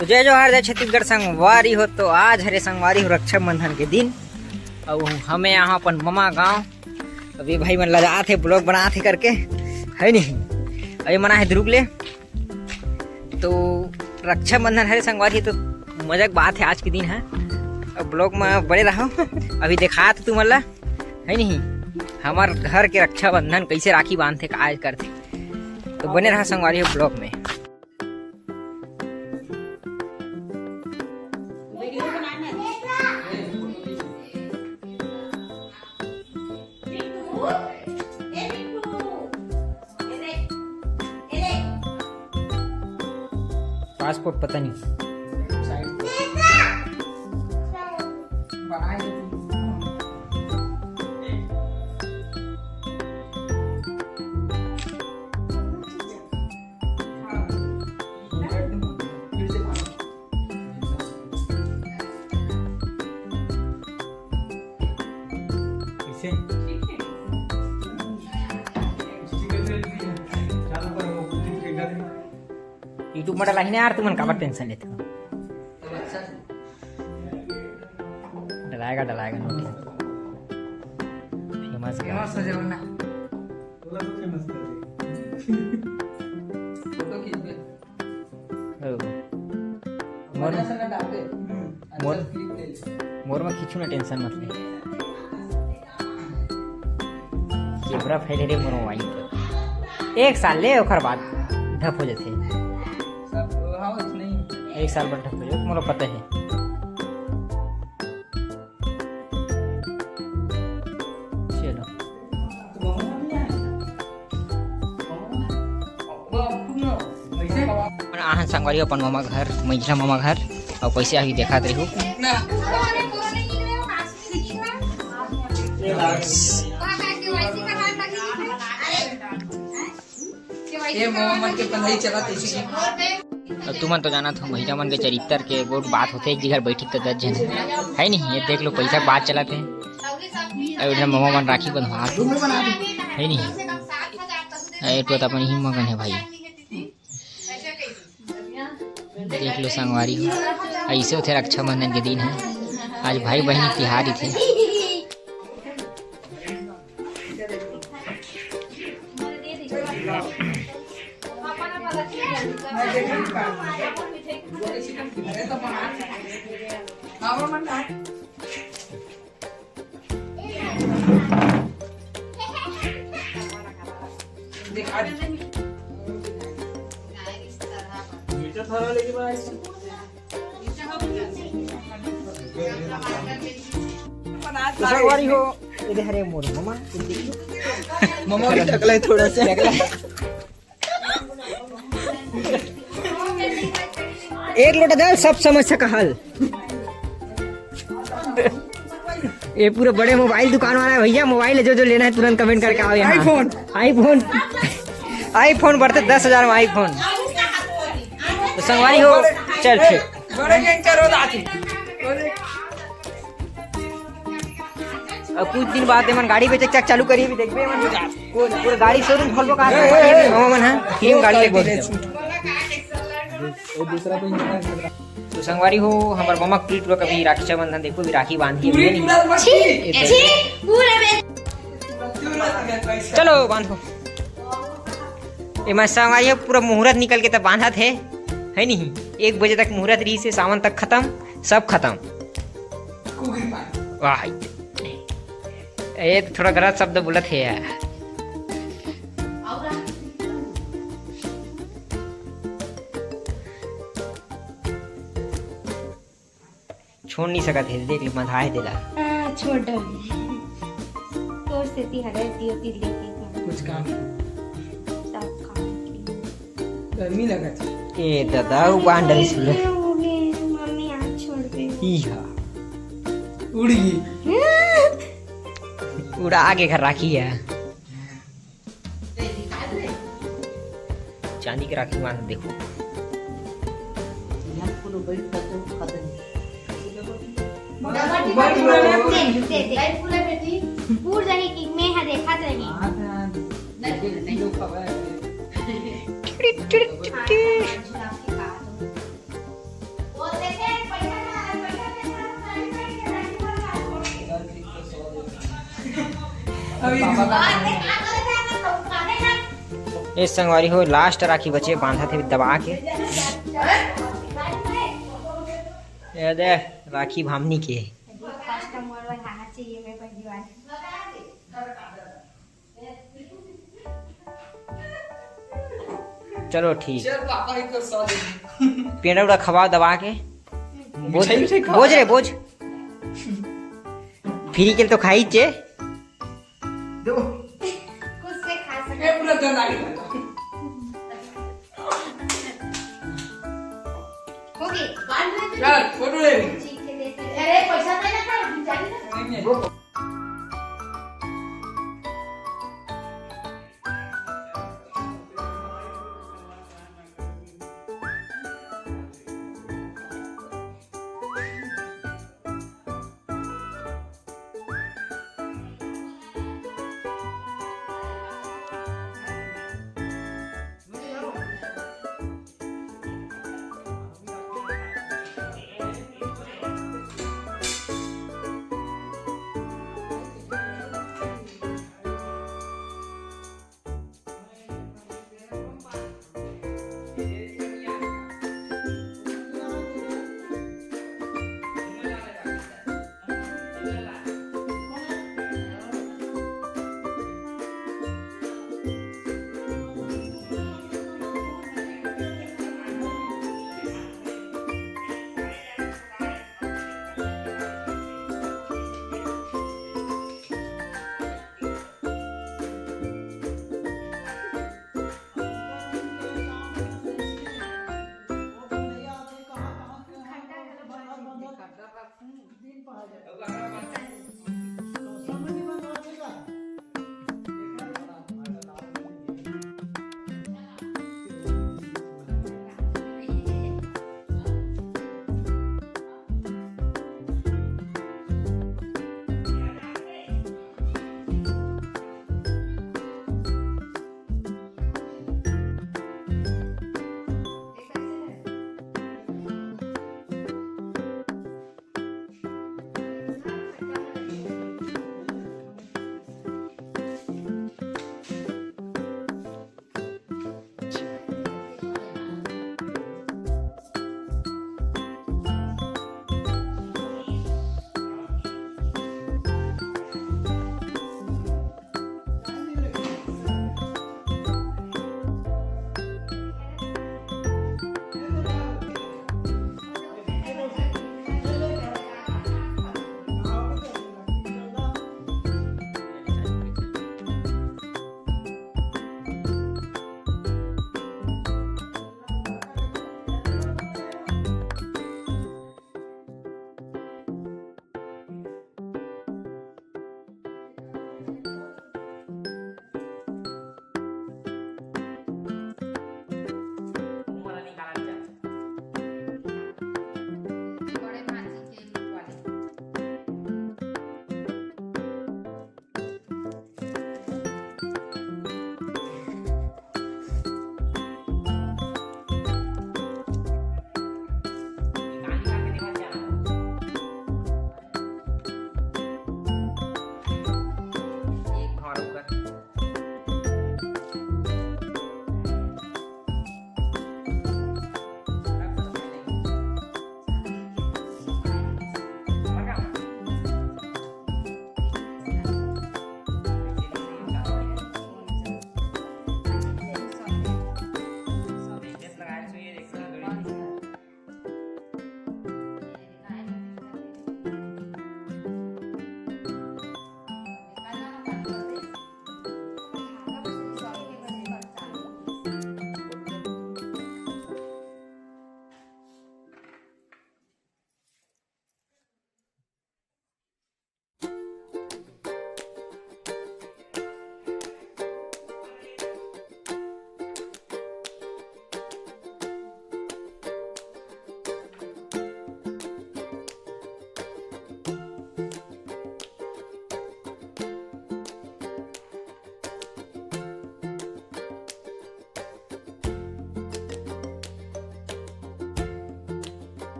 तो जय जोहार जय छत्तीसगढ़ संगवारी हो। तो आज हरे संगवारी हो रक्षाबंधन के दिन और हमें यहाँ अपन ममा गांव अभी भाई मन लगा थे ब्लॉग बना थे करके है नहीं अभी मना है ध्रुव ले। तो रक्षाबंधन हरे संगवारी तो मजाक बात है आज के दिन है। अब ब्लॉग में बड़े रहो अभी देखा तो तुम है नहीं हमार घर के रक्षाबंधन कैसे राखी बांधते आज करते। तो बने रहा संगवारी हो ब्लॉग में। पासपोर्ट पता नहीं यूट्यूब में डाला ही नहीं यार तुमन काबर टेंशन लेते हो। डलाएगा फेमस हो जाओ ना। मोर में खींचू ना टेंशन मत ले। कैमरा फैले रे मोर मोबाइल एक साल ले ओखर बाद ढप हो जाते। एक साल बाद ढप हो जाए मोला पता है। चलो आहन संगवारी अपन मामा घर मंझला मामा घर और कैसे अभी देखा रही हूँ। तुमन तो जाना था महिला मन के चरित्र के बहुत बात होते एक जगह बैठी तो 10 जन है नहीं। ये देख लो पैसा बात चलाते हैं मामा मन राखी बंधवा है नहीं तो अपन ही मगन है भाई। देख लो संगवारी हो ऐसे होते रक्षाबंधन के दिन है। आज भाई बहन तिहार ही थे। संगवारी हो इधर हरे मोर मामा मामा भी टकला है थोड़ा सा एक लोटा दे सब समस्या का हल। ये पूरे बड़े मोबाइल दुकान वाला है भैया। मोबाइल जो लेना है तुरंत कमेंट करके आओ यहाँ। आईफोन बढ़ते 10,000 में आईफोन। तो संगवारी हो चल फिर और कुछ दिन बाद मन गाड़ी बेचे चक चालू करिए भी देखबे पूरा गाड़ी शोरूम खोलबो का मामा मन है फिल्म गाड़ी ले बोल तो संगवारी हो हमार मामा प्रीत लोग कभी रक्षाबंधन देखो भी राखी बांधी है नहीं। चलो बांधो ये मैं संगवारी हो पूरा मुहूर्त निकल के तब बांधा थे है नहीं। 1 बजे तक मुहूर्त रही से सावन तक खत्म सब खत्म। वाह ये तो थोड़ा गलत शब्द बोलत है यार। छोड़ नहीं सकत है देख ले बंधाए देला छोड़ दो तो स्थिति हरे दियोती लेके कुछ काम सब काम गर्मी लगत ए दादा बांध रही सुले मम्मी आज छोड़ दे ईहा उड़ गई उड़ा आगे घर राखी है। चांदी की राखी बांध देखो पूर रही कि मैं है देखा रही अभी इस संगवारी हो लास्ट राखी बचे बांधा थे दबा के। ये दे राखी भामनी के। फर्स्ट टाइम और आना चाहिए मैं पहली बार। चलो ठीक, चल पापा ही तो सौ दे। पेड़ा उड़ा खवाओ दबा के। बोझ मिठाई उठाई खाओ। बोझ रे बोझ, फ्री के तो खाई चे। दो खुद से खा सकते ये पूरा जल आ गया। हो गए। चल फोटो ले। ठीक है देख ले। अरे पैसा तो ना था बिचारी ना। नहीं है। दिन पा जाए